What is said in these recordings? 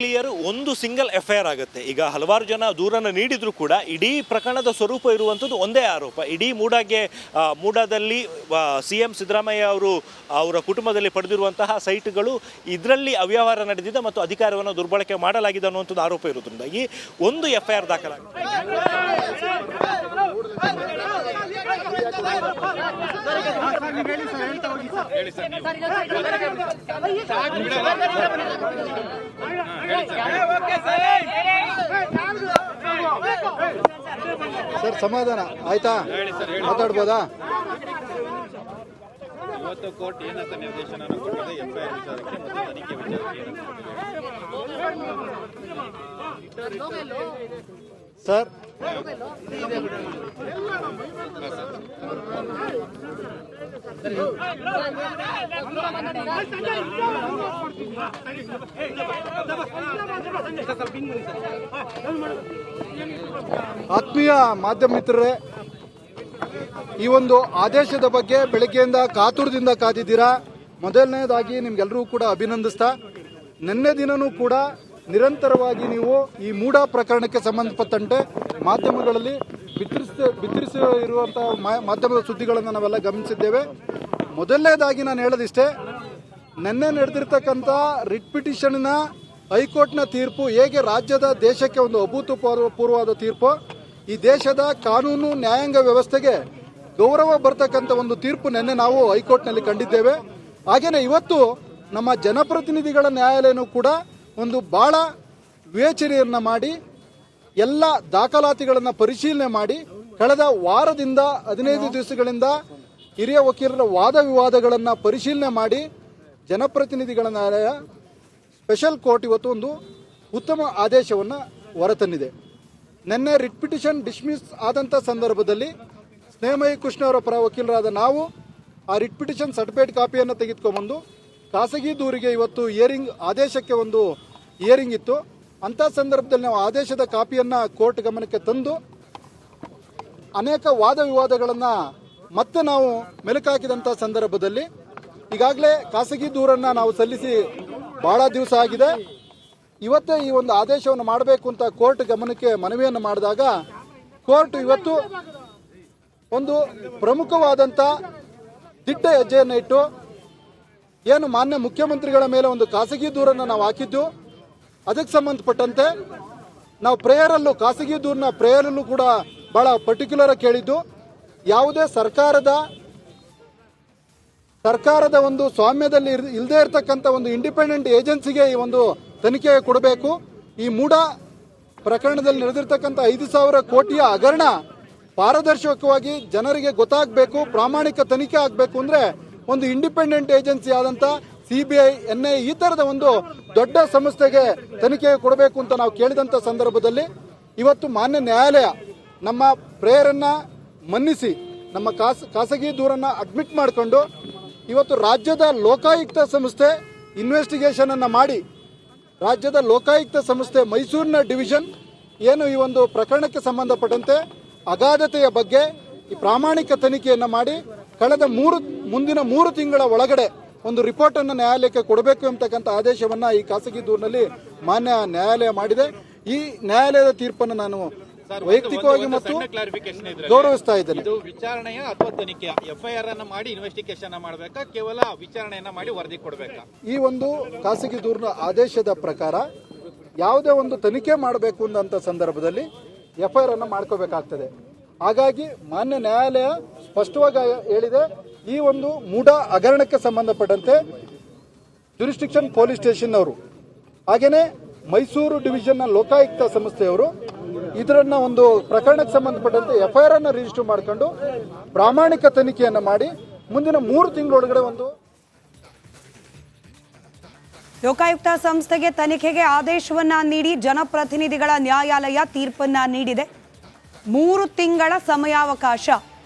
Clear ಒಂದು single FIR ಆಗುತ್ತೆ. ಈಗ ಹಲವಾರು ಜನ ದೂರನ್ನು ನೀಡಿದ್ರು ಕೂಡ ಇಡೀ ಪ್ರಕರಣದ ಸ್ವರೂಪ ಇರುವಂಥದ್ದು ಒಂದೇ ಆರೋಪ. ಇಡೀ ಮೂಡಾದಲ್ಲಿ CM ಸಿದ್ದರಾಮಯ್ಯ ಅವರ ಕುಟುಂಬದಲ್ಲಿ ಪಡೆದಿರುವಂತಹ ಸೈಟ್ಗಳು ಇದರಲ್ಲಿ ಅವ್ಯವಹಾರ ನಡೆದಿದೆ ಮತ್ತು ಅಧಿಕಾರವನ್ನು ದುರ್ಬಳಕೆ ಮಾಡಲಾಗಿದೆ ಅನ್ನುವಂಥದ್ದು ಆರೋಪ ಇರೋದ್ರಿಂದಾಗಿ ಒಂದು ಎಫ್ಐಆರ್ ದಾಖಲಾಗಿದೆ. ಸರ್ ಸಮಾಧಾನ ಆಯ್ತಾ, ಮಾತಾಡ್ಬೋದಾ? ಇವತ್ತು ಕೋರ್ಟ್ ಏನಂತ ನಿರ್ದೇಶನ ಕೊಟ್ಟಿದೆ ಎಫ್ಐಆರ್ ವಿಚಾರಕ್ಕೆ ಮತ್ತು ತನಿಖೆ ವಿಚಾರಕ್ಕೆ ಸರ್ ಆತ್ಮೀಯ ಮಾಧ್ಯಮ ಮಿತ್ರರೇ, ಈ ಒಂದು ಆದೇಶದ ಬಗ್ಗೆ ಬೆಳಗ್ಗೆಯಿಂದ ಕಾತುರದಿಂದ ಕಾದಿದ್ದೀರಾ. ಮೊದಲನೇದಾಗಿ ನಿಮ್ಗೆಲ್ಲರೂ ಕೂಡ ಅಭಿನಂದಿಸ್ತಾ, ನಿನ್ನೆ ದಿನನೂ ಕೂಡ ನಿರಂತರವಾಗಿ ನೀವು ಈ ಮೂಡಾ ಪ್ರಕರಣಕ್ಕೆ ಸಂಬಂಧಪಟ್ಟಂತೆ ಮಾಧ್ಯಮಗಳಲ್ಲಿ ಬಿತ್ತರಿಸಿ ಇರುವಂತಹ ಮಾಧ್ಯಮದ ಸುದ್ದಿಗಳನ್ನು ನಾವೆಲ್ಲ ಗಮನಿಸಿದ್ದೇವೆ. ಮೊದಲನೇದಾಗಿ ನಾನು ಹೇಳೋದಿಷ್ಟೇ, ನಿನ್ನೆ ನಡೆದಿರ್ತಕ್ಕಂಥ ರಿಟ್ ಪಿಟಿಷನ್ನ ಹೈಕೋರ್ಟ್ನ ತೀರ್ಪು ಹೇಗೆ ರಾಜ್ಯದ ದೇಶಕ್ಕೆ ಒಂದು ಅಭೂತಪೂರ್ವವಾದ ತೀರ್ಪು, ಈ ದೇಶದ ಕಾನೂನು ನ್ಯಾಯಾಂಗ ವ್ಯವಸ್ಥೆಗೆ ಗೌರವ ಬರ್ತಕ್ಕಂಥ ಒಂದು ತೀರ್ಪು ನಿನ್ನೆ ನಾವು ಹೈಕೋರ್ಟ್ನಲ್ಲಿ ಕಂಡಿದ್ದೇವೆ. ಹಾಗೆಯೇ ಇವತ್ತು ನಮ್ಮ ಜನಪ್ರತಿನಿಧಿಗಳ ನ್ಯಾಯಾಲಯನೂ ಕೂಡ ಒಂದು ಭಾಳ ವಿವೇಚನೆಯನ್ನು ಮಾಡಿ ಎಲ್ಲ ದಾಖಲಾತಿಗಳನ್ನು ಪರಿಶೀಲನೆ ಮಾಡಿ ಕಳೆದ ವಾರದಿಂದ 15 ದಿವಸಗಳಿಂದ ಹಿರಿಯ ವಕೀಲರ ವಾದ ವಿವಾದಗಳನ್ನು ಪರಿಶೀಲನೆ ಮಾಡಿ ಜನಪ್ರತಿನಿಧಿಗಳ ನ್ಯಾಯಾಲಯ ಸ್ಪೆಷಲ್ ಕೋರ್ಟ್ ಇವತ್ತು ಒಂದು ಉತ್ತಮ ಆದೇಶವನ್ನು ಹೊರತಂದಿದೆ. ನಿನ್ನೆ ರಿಟ್ ಪಿಟಿಷನ್ ಡಿಸ್ಮಿಸ್ ಆದಂಥ ಸಂದರ್ಭದಲ್ಲಿ ಸ್ನೇಹಮಯಿ ಕೃಷ್ಣ ಅವರ ಪರ ವಕೀಲರಾದ ನಾವು ಆ ರಿಟ್ ಪಿಟಿಷನ್ ಸರ್ಟಿಫೈಡ್ ಕಾಪಿಯನ್ನು ತೆಗೆದುಕೊಂಡ್ಬಂದು ಖಾಸಗಿ ದೂರಿಗೆ ಇವತ್ತು ಆದೇಶಕ್ಕೆ ಒಂದು ಹಿಯರಿಂಗ್ ಇತ್ತು. ಅಂಥ ಸಂದರ್ಭದಲ್ಲಿ ನಾವು ಆದೇಶದ ಕಾಪಿಯನ್ನು ಕೋರ್ಟ್ ಗಮನಕ್ಕೆ ತಂದು ಅನೇಕ ವಾದ ವಿವಾದಗಳನ್ನು ಮತ್ತೆ ನಾವು ಮೆಲುಕಾಕಿದಂಥ ಸಂದರ್ಭದಲ್ಲಿ ಈಗಾಗಲೇ ಖಾಸಗಿ ದೂರನ್ನು ನಾವು ಸಲ್ಲಿಸಿ ಭಾಳ ದಿವಸ ಆಗಿದೆ. ಇವತ್ತೇ ಈ ಒಂದು ಆದೇಶವನ್ನು ಮಾಡಬೇಕು ಅಂತ ಕೋರ್ಟ್ ಗಮನಕ್ಕೆ ಮನವಿಯನ್ನು ಮಾಡಿದಾಗ ಕೋರ್ಟ್ ಇವತ್ತು ಒಂದು ಪ್ರಮುಖವಾದಂಥ ದಿಟ್ಟ ಹೆಜ್ಜೆಯನ್ನು ಇಟ್ಟು, ಏನು ಮಾನ್ಯ ಮುಖ್ಯಮಂತ್ರಿಗಳ ಮೇಲೆ ಒಂದು ಖಾಸಗಿ ದೂರನ್ನು ನಾವು ಹಾಕಿದ್ದು, ಅದಕ್ಕೆ ಸಂಬಂಧಪಟ್ಟಂತೆ ನಾವು ಖಾಸಗಿ ದೂರನ್ನ ಪ್ರೇಯರಲ್ಲೂ ಕೂಡ ಭಾಳ ಪರ್ಟಿಕ್ಯುಲರ್ ಆಗಿ ಕೇಳಿದ್ದು, ಯಾವುದೇ ಸರ್ಕಾರದ ಒಂದು ಸ್ವಾಮ್ಯದಲ್ಲಿ ಇಲ್ಲದೇ ಇರತಕ್ಕಂಥ ಒಂದು ಇಂಡಿಪೆಂಡೆಂಟ್ ಏಜೆನ್ಸಿಗೆ ಈ ಒಂದು ತನಿಖೆ ಕೊಡಬೇಕು. ಈ ಮೂಡಾ ಪ್ರಕರಣದಲ್ಲಿ ನಡೆದಿರ್ತಕ್ಕಂಥ 5,000 ಕೋಟಿಯ ಹಗರಣ ಪಾರದರ್ಶಕವಾಗಿ ಜನರಿಗೆ ಗೊತ್ತಾಗಬೇಕು, ಪ್ರಾಮಾಣಿಕ ತನಿಖೆ ಆಗಬೇಕು ಅಂದರೆ ಒಂದು ಇಂಡಿಪೆಂಡೆಂಟ್ ಏಜೆನ್ಸಿ ಆದಂಥ CBI, NIA ಈ ಥರದ ಒಂದು ದೊಡ್ಡ ಸಂಸ್ಥೆಗೆ ತನಿಖೆ ಕೊಡಬೇಕು ಅಂತ ನಾವು ಕೇಳಿದಂಥ ಸಂದರ್ಭದಲ್ಲಿ ಇವತ್ತು ಮಾನ್ಯ ನ್ಯಾಯಾಲಯ ನಮ್ಮ ಪ್ರೇಯರನ್ನು ಮನ್ನಿಸಿ ನಮ್ಮ ಖಾಸಗಿ ದೂರನ್ನು ಅಡ್ಮಿಟ್ ಮಾಡಿಕೊಂಡು ಇವತ್ತು ರಾಜ್ಯದ ಲೋಕಾಯುಕ್ತ ಸಂಸ್ಥೆ ಇನ್ವೆಸ್ಟಿಗೇಷನನ್ನು ಮಾಡಿ, ರಾಜ್ಯದ ಲೋಕಾಯುಕ್ತ ಸಂಸ್ಥೆ ಮೈಸೂರಿನ ಡಿವಿಷನ್ ಏನು ಈ ಒಂದು ಪ್ರಕರಣಕ್ಕೆ ಸಂಬಂಧಪಟ್ಟಂತೆ ಅಗಾಧತೆಯ ಬಗ್ಗೆ ಈ ಪ್ರಾಮಾಣಿಕ ತನಿಖೆಯನ್ನು ಮಾಡಿ ಮುಂದಿನ 3 ತಿಂಗಳ ಒಳಗಡೆ ಒಂದು ರಿಪೋರ್ಟನ್ನು ನ್ಯಾಯಾಲಯಕ್ಕೆ ಕೊಡಬೇಕು ಎಂಬತಕ್ಕಂಥ ಆದೇಶವನ್ನು ಈ ಖಾಸಗಿ ದೂರಿನಲ್ಲಿ ಮಾನ್ಯ ನ್ಯಾಯಾಲಯ ಮಾಡಿದೆ. ಈ ನ್ಯಾಯಾಲಯದ ತೀರ್ಪನ್ನು ನಾನು ವೈಯಕ್ತಿಕವಾಗಿ ಮತ್ತು ಗೌರವಿಸ್ತಾ ಇದ್ದೇನೆ. ಇದು ವಿಚಾರಣೆಯ ಅಥವಾ ತನಿಖೆ ಎಫ್ಐಆರ್ ಅನ್ನು ಮಾಡಿ ಇನ್ವೆಸ್ಟಿಗೇಷನ್ ಮಾಡಬೇಕಾ, ಕೇವಲ ವಿಚಾರಣೆಯನ್ನ ಮಾಡಿ ವರದಿ ಕೊಡಬೇಕಾ? ಈ ಒಂದು ಖಾಸಗಿ ದೂರಿನ ಆದೇಶದ ಪ್ರಕಾರ ಯಾವುದೇ ಒಂದು ತನಿಖೆ ಮಾಡಬೇಕು ಅಂದಂಥ ಸಂದರ್ಭದಲ್ಲಿ ಎಫ್ಐಆರ್ ಅನ್ನು ಮಾಡ್ಕೋಬೇಕಾಗ್ತದೆ. ಹಾಗಾಗಿ ಮಾನ್ಯ ನ್ಯಾಯಾಲಯ ಸ್ಪಷ್ಟವಾಗಿ ಹೇಳಿದೆ, ಈ ಒಂದು ಮೂಡಾ ಹಗರಣಕ್ಕೆ ಸಂಬಂಧಪಟ್ಟಂತೆ ಜುರಿಸ್ಡಿಕ್ಷನ್ ಪೊಲೀಸ್ ಸ್ಟೇಷನ್ ಅವರು ಹಾಗೆಯೇ ಮೈಸೂರು ಡಿವಿಷನ್ನ ಲೋಕಾಯುಕ್ತ ಸಂಸ್ಥೆಯವರು ಇದರನ್ನ ಒಂದು ಪ್ರಕರಣಕ್ಕೆ ಸಂಬಂಧಪಟ್ಟಂತೆ ಎಫ್ಐಆರ್ ಅನ್ನು ರಿಜಿಸ್ಟರ್ ಮಾಡಿಕೊಂಡು ಪ್ರಾಮಾಣಿಕ ತನಿಖೆಯನ್ನು ಮಾಡಿ ಮುಂದಿನ 3 ತಿಂಗಳೊಳಗಡೆ ಒಂದು ಲೋಕಾಯುಕ್ತ ಸಂಸ್ಥೆಗೆ ತನಿಖೆಗೆ ಆದೇಶವನ್ನ ನೀಡಿ ಜನಪ್ರತಿನಿಧಿಗಳ ನ್ಯಾಯಾಲಯ ತೀರ್ಪನ್ನ ನೀಡಿದೆ. 3 ತಿಂಗಳ ಸಮಯಾವಕಾಶ,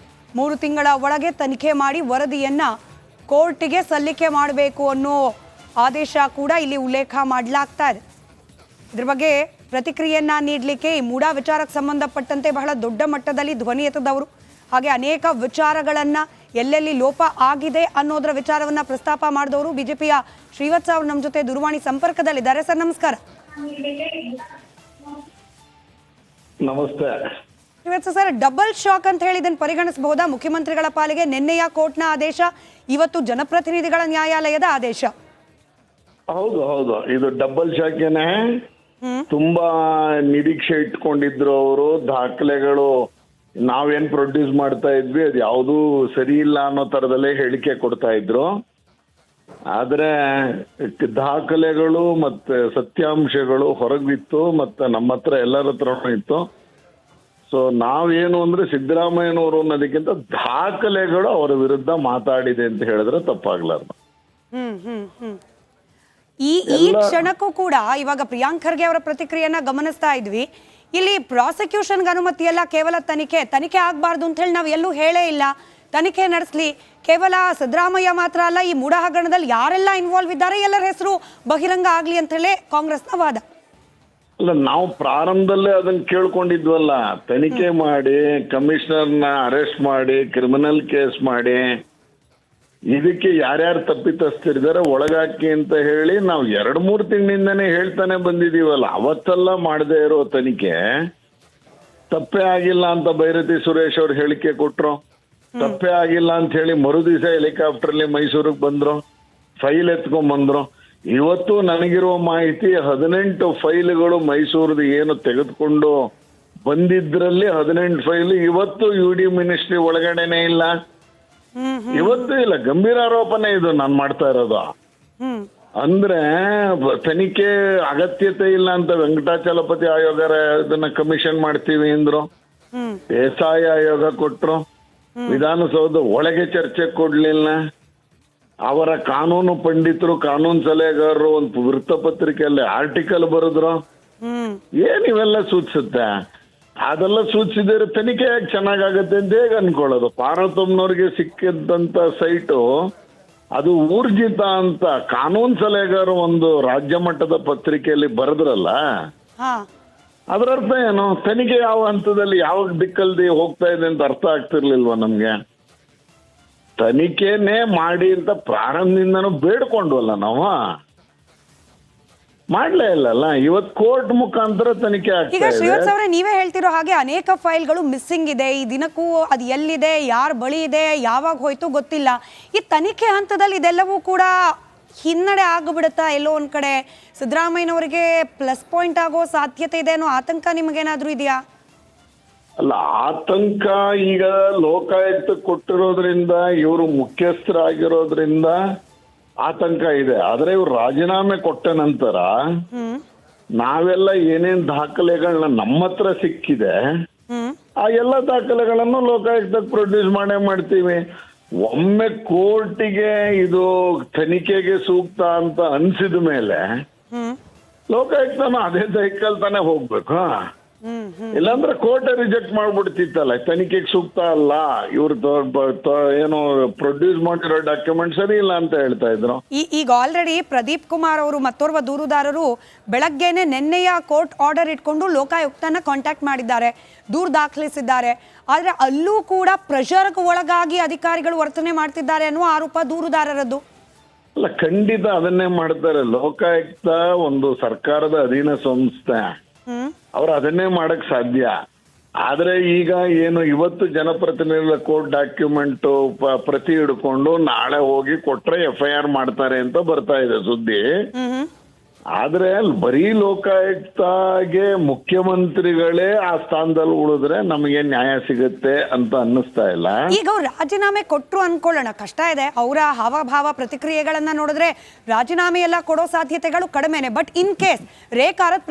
3 ತಿಂಗಳ ಒಳಗೆ ತನಿಖೆ ಮಾಡಿ ವರದಿಯನ್ನ ಕೋರ್ಟಿಗೆ ಸಲ್ಲಿಕೆ ಮಾಡಬೇಕು ಅನ್ನೋ ಆದೇಶ ಕೂಡ ಇಲ್ಲಿ ಉಲ್ಲೇಖ ಮಾಡಲಾಗ್ತಾ ಇದೆ. ಇದ್ರ ಬಗ್ಗೆ ಪ್ರತಿಕ್ರಿಯೆಯನ್ನ ನೀಡಲಿಕ್ಕೆ ಈ ಮೂಡಾ ವಿಚಾರಕ್ಕೆ ಸಂಬಂಧಪಟ್ಟಂತೆ ಬಹಳ ದೊಡ್ಡ ಮಟ್ಟದಲ್ಲಿ ಧ್ವನಿ ಎತ್ತದವರು, ಹಾಗೆ ಅನೇಕ ವಿಚಾರಗಳನ್ನ ಎಲ್ಲೆಲ್ಲಿ ಲೋಪ ಆಗಿದೆ ಅನ್ನೋದರ ವಿಚಾರವನ್ನ ಪ್ರಸ್ತಾಪ ಮಾಡಿದವರು ಬಿಜೆಪಿಯ ಶ್ರೀವತ್ಸ ಅವರು ನಮ್ಮ ಜೊತೆ ದೂರವಾಣಿ ಸಂಪರ್ಕದಲ್ಲಿದ್ದಾರೆ. ಸರ್ ನಮಸ್ಕಾರ. ನಮಸ್ತೆ. ಇವತ್ತು ಸರ್ ಡಬಲ್ ಶಾಕ್ ಅಂತ ಹೇಳಿ ಇದನ್ನು ಪರಿಗಣಿಸಬಹುದಾ? ಮುಖ್ಯಮಂತ್ರಿಗಳ ಪಾಲಿಗೆ ನಿನ್ನೆಯ ಕೋರ್ಟ್ನ ಆದೇಶ, ಇವತ್ತು ಜನಪ್ರತಿನಿಧಿಗಳ ನ್ಯಾಯಾಲಯದ ಆದೇಶ. ಹೌದು ಹೌದು, ಇದು ಡಬಲ್ ಶಾಕೇನೆ. ತುಂಬಾ ನಿರೀಕ್ಷೆ ಇಟ್ಕೊಂಡಿದ್ರು ಅವರು. ದಾಖಲೆಗಳು ನಾವೇನ್ ಪ್ರೊಡ್ಯೂಸ್ ಮಾಡ್ತಾ ಇದ್ವಿ ಅದು ಯಾವುದೂ ಸರಿ ಇಲ್ಲ ಅನ್ನೋ ತರದಲ್ಲೇ ಹೇಳಿಕೆ ಕೊಡ್ತಾ ಇದ್ರು. ಆದ್ರೆ ದಾಖಲೆಗಳು ಮತ್ತೆ ಸತ್ಯಾಂಶಗಳು ಹೊರಗಿತ್ತು, ಮತ್ತೆ ನಮ್ಮ ಹತ್ರ ಎಲ್ಲರ ಹತ್ರನೂ ಇತ್ತು. ಸೊ ನಾವೇನು ಅಂದ್ರೆ ಸಿದ್ದರಾಮಯ್ಯನವರು ಅನ್ನೋದಕ್ಕಿಂತ ದಾಖಲೆಗಳು ಅವರ ವಿರುದ್ಧ ಮಾತಾಡಿದೆ ಅಂತ ಹೇಳಿದ್ರೆ ತಪ್ಪಾಗ್ಲಾರ್ದು. ಈ ಕ್ಷಣಕ್ಕೂ ಕೂಡ ಇವಾಗ ಪ್ರಿಯಾಂಕ್ ಖರ್ಗೆ ಅವರ ಪ್ರತಿಕ್ರಿಯೆಯನ್ನ ಗಮನಿಸ್ತಾ ಇದ್ವಿ. ಇಲ್ಲಿ ಪ್ರಾಸಿಕ್ಯೂಷನ್ಗೆ ಅನುಮತಿ ಎಲ್ಲ, ಕೇವಲ ತನಿಖೆ ಆಗಬಾರ್ದು ಅಂತ ಹೇಳಿ ನಾವು ಎಲ್ಲೂ ಹೇಳೇ ಇಲ್ಲ. ತನಿಖೆ ನಡೆಸಲಿ, ಕೇವಲ ಸಿದ್ದರಾಮಯ್ಯ ಮಾತ್ರ ಅಲ್ಲ, ಈ ಮೂಡ ಹಗರಣದಲ್ಲಿ ಯಾರೆಲ್ಲ ಇನ್ವಾಲ್ವ್ ಇದ್ದಾರೆ ಎಲ್ಲರ ಹೆಸರು ಬಹಿರಂಗ ಆಗ್ಲಿ ಅಂತ ಹೇಳಿ ಕಾಂಗ್ರೆಸ್ನ ವಾದ. ಅಲ್ಲ, ನಾವು ಪ್ರಾರಂಭದಲ್ಲೇ ಅದನ್ನ ಕೇಳ್ಕೊಂಡಿದ್ವಲ್ಲ. ತನಿಖೆ ಮಾಡಿ, ಕಮಿಷನರ್ನ ಅರೆಸ್ಟ್ ಮಾಡಿ, ಕ್ರಿಮಿನಲ್ ಕೇಸ್ ಮಾಡಿ, ಇದಕ್ಕೆ ಯಾರ್ಯಾರು ತಪ್ಪಿತಸ್ಥರಿದ್ದಾರೆ ಒಳಗಾಕಿ ಅಂತ ಹೇಳಿ ನಾವು 2-3 ತಿಂಗಳಿಂದನೇ ಹೇಳ್ತಾನೆ ಬಂದಿದೀವಲ್ಲ. ಅವತ್ತೆಲ್ಲ ಮಾಡದೇ ಇರೋ ತನಿಖೆ ತಪ್ಪೇ ಆಗಿಲ್ಲ ಅಂತ ಭೈರತಿ ಸುರೇಶ್ ಅವ್ರು ಹೇಳಿಕೆ ಕೊಟ್ರು. ತಪ್ಪೇ ಆಗಿಲ್ಲ ಅಂತ ಹೇಳಿ ಮರುದಿವಸ ಹೆಲಿಕಾಪ್ಟರ್ಲಿ ಮೈಸೂರಿಗೆ ಬಂದ್ರು, ಫೈಲ್ ಎತ್ಕೊಂಡ್ ಬಂದ್ರು. ಇವತ್ತು ನನಗಿರುವ ಮಾಹಿತಿ 18 ಫೈಲ್ಗಳು ಮೈಸೂರದು ಏನು ತೆಗೆದುಕೊಂಡು ಬಂದಿದ್ರಲ್ಲಿ 18 ಫೈಲ್ ಇವತ್ತು UD ಮಿನಿಸ್ಟ್ರಿ ಒಳಗಡೆನೆ ಇಲ್ಲ. ಇವತ್ತು ಇಲ್ಲ, ಗಂಭೀರ ಆರೋಪನೆ ಇದು ನಾನು ಮಾಡ್ತಾ ಇರೋದು. ಅಂದ್ರೆ ತನಿಖೆ ಅಗತ್ಯತೆ ಇಲ್ಲ ಅಂತ ವೆಂಕಟಾಚಲಪತಿ ಆಯೋಗ ಇದನ್ನ ಕಮಿಷನ್ ಮಾಡ್ತೀವಿ ಅಂದ್ರು. ದೇಸಾಯಿ ಆಯೋಗ ಕೊಟ್ರು. ವಿಧಾನಸೌಧ ಒಳಗೆ ಚರ್ಚೆ ಕೊಡ್ಲಿಲ್ಲ. ಅವರ ಕಾನೂನು ಪಂಡಿತರು, ಕಾನೂನು ಸಲಹೆಗಾರರು ಒಂದು ವೃತ್ತಪತ್ರಿಕೆಯಲ್ಲಿ ಆರ್ಟಿಕಲ್ ಬರೆದ್ರು. ಏನ್ ಇವೆಲ್ಲ ಸೂಚಿಸುತ್ತೆ? ಅದೆಲ್ಲ ಸೂಚಿಸಿದ್ರೆ ತನಿಖೆ ಯಾಕೆ ಚೆನ್ನಾಗಾಗತ್ತೆ ಅಂತ ಹೇಗೆ ಅನ್ಕೊಳ್ಳೋದು? ಪಾರ್ವತಮ್ಮನವ್ರಿಗೆ ಸಿಕ್ಕಿದ್ದಂತ ಸೈಟು ಅದು ಊರ್ಜಿತ ಅಂತ ಕಾನೂನು ಸಲಹೆಗಾರರು ಒಂದು ರಾಜ್ಯ ಮಟ್ಟದ ಪತ್ರಿಕೆಯಲ್ಲಿ ಬರೆದ್ರಲ್ಲ, ಅದರ ಅರ್ಥ ಏನು? ತನಿಖೆ ಯಾವ ಹಂತದಲ್ಲಿ ಯಾವ ದಿಕ್ಕಲ್ಲಿ ಹೋಗ್ತಾ ಇದೆ ಅಂತ ಅರ್ಥ ಆಗ್ತಿರ್ಲಿಲ್ವಾ ನಮ್ಗೆ? ತನಿಖೆನೇ ಮಾಡಿ ಅಂತ ಪ್ರಾರಂಭದಿಂದನೂ ಬೇಡ್ಕೊಂಡ್ವಲ್ಲ ನಾವು, ಮಾಡ್ಲೇ ಇಲ್ಲಲ್ಲ. ಇವತ್ತು ಕೋರ್ಟ್ ಮುಖಾಂತರ ತನಿಖೆ ಈಗ ಆಗ್ತಾ ಶ್ರೀವತ್ಸ ಇದೆ. ಅವರೇ, ನೀವೇ ಹೇಳ್ತಿರೋ ಹಾಗೆ ಅನೇಕ ಫೈಲ್ಗಳು ಮಿಸ್ಸಿಂಗ್ ಇದೆ. ಈ ದಿನಕ್ಕೂ ಅದು ಎಲ್ಲಿದೆ, ಯಾರ ಬಳಿ ಇದೆ, ಯಾವಾಗ ಹೋಯ್ತು ಗೊತ್ತಿಲ್ಲ. ಈ ತನಿಖೆ ಹಂತದಲ್ಲಿ ಇದೆಲ್ಲವೂ ಕೂಡ ಹಿನ್ನಡೆ ಆಗಿಬಿಡುತ್ತಾ? ಎಲ್ಲೋ ಒಂದ್ ಕಡೆ ಸಿದ್ದರಾಮಯ್ಯನವರಿಗೆ ಪ್ಲಸ್ ಪಾಯಿಂಟ್ ಆಗೋ ಸಾಧ್ಯತೆ ಇದೆ ಅನ್ನೋ ಆತಂಕ ನಿಮಗೇನಾದ್ರೂ ಇದೆಯಾ? ಅಲ್ಲ, ಆತಂಕ ಈಗ ಲೋಕಾಯುಕ್ತ ಕೊಟ್ಟಿರೋದ್ರಿಂದ, ಇವರು ಮುಖ್ಯಸ್ಥರಾಗಿರೋದ್ರಿಂದ ಆತಂಕ ಇದೆ. ಆದ್ರೆ ಇವ್ರು ರಾಜೀನಾಮೆ ಕೊಟ್ಟ ನಂತರ ನಾವೆಲ್ಲ ಏನೇನ್ ದಾಖಲೆಗಳನ್ನ ನಮ್ಮ ಹತ್ರ ಸಿಕ್ಕಿದೆ ಆ ಎಲ್ಲ ದಾಖಲೆಗಳನ್ನು ಲೋಕಾಯುಕ್ತಕ್ಕೆ ಪ್ರೊಡ್ಯೂಸ್ ಮಾಡ್ತೀವಿ. ಒಮ್ಮೆ ಕೋರ್ಟಿಗೆ ಇದು ತನಿಖೆಗೆ ಸೂಕ್ತ ಅಂತ ಅನ್ಸಿದ ಮೇಲೆ ಲೋಕಾಯುಕ್ತನ ಅದೇ ದೈಕಲ್ ತಾನೇ ಹೋಗ್ಬೇಕು. ಇಲ್ಲಾಂದ್ರೆ ಕೋರ್ಟ್ ರಿಜೆಕ್ಟ್ ಮಾಡ್ಬಿಡ್ತಿತ್ತಲ್ಲ, ತನಿಖೆಗೆ ಸೂಕ್ತ ಅಲ್ಲ, ಇವ್ರು ಏನು ಪ್ರೊಡ್ಯೂಸ್ ಮಾಡಿರೋ ಡಾಕ್ಯುಮೆಂಟ್ ಸರಿ ಇಲ್ಲ ಅಂತ ಹೇಳ್ತಾ ಇದ್ರು. ಈಗ ಆಲ್ರೆಡಿ ಪ್ರದೀಪ್ ಕುಮಾರ್ ಅವರು ಮತ್ತೋರ್ವ ದೂರುದಾರರು ಬೆಳಗ್ಗೆನೆ ನಿನ್ನೆಯ ಕೋರ್ಟ್ ಆರ್ಡರ್ ಇಟ್ಕೊಂಡು ಲೋಕಾಯುಕ್ತನ ಕಾಂಟ್ಯಾಕ್ಟ್ ಮಾಡಿದ್ದಾರೆ, ದೂರು ದಾಖಲಿಸಿದ್ದಾರೆ. ಆದ್ರೆ ಅಲ್ಲೂ ಕೂಡ ಪ್ರೆಷರ್ಗೆ ಒಳಗಾಗಿ ಅಧಿಕಾರಿಗಳು ವರ್ತನೆ ಮಾಡ್ತಿದ್ದಾರೆ ಅನ್ನುವ ಆರೋಪ ದೂರುದಾರರದ್ದು. ಅಲ್ಲ, ಖಂಡಿತ ಅದನ್ನೇ ಮಾಡ್ತಾರೆ. ಲೋಕಾಯುಕ್ತ ಒಂದು ಸರ್ಕಾರದ ಅಧೀನ ಸಂಸ್ಥೆ, ಅವ್ರು ಅದನ್ನೇ ಮಾಡಕ್ ಸಾಧ್ಯ. ಆದ್ರೆ ಈಗ ಏನು ಇವತ್ತು ಜನಪ್ರತಿನಿಧಿಗಳ ಕೋರ್ಟ್ ಡಾಕ್ಯುಮೆಂಟ್ ಪ್ರತಿ ಹಿಡ್ಕೊಂಡು ನಾಳೆ ಹೋಗಿ ಕೊಟ್ರೆ FIR ಮಾಡ್ತಾರೆ ಅಂತ ಬರ್ತಾ ಇದೆ ಸುದ್ದಿ. ಆದ್ರೆ ಬರೀ ಲೋಕಾಯುಕ್ತಗೆ ಮುಖ್ಯಮಂತ್ರಿಗಳೇ ಆ ಸ್ಥಾನದಲ್ಲಿ ಉಳಿದ್ರೆ ನಮಗೆ ನ್ಯಾಯ ಸಿಗುತ್ತೆ ಅಂತ ಅನ್ನಿಸ್ತಾ ಇಲ್ಲ. ಈಗ ಅವ್ರು ರಾಜೀನಾಮೆ ಕೊಟ್ರು ಅನ್ಕೊಳ್ಳೋಣ, ಕಷ್ಟ ಇದೆ. ಅವರ ಹಾವಭಾವ ಪ್ರತಿಕ್ರಿಯೆಗಳನ್ನ ನೋಡಿದ್ರೆ ರಾಜೀನಾಮೆ ಎಲ್ಲ ಕೊಡೋ ಸಾಧ್ಯತೆಗಳು ಕಡಿಮೆನೆ. But in case Rekha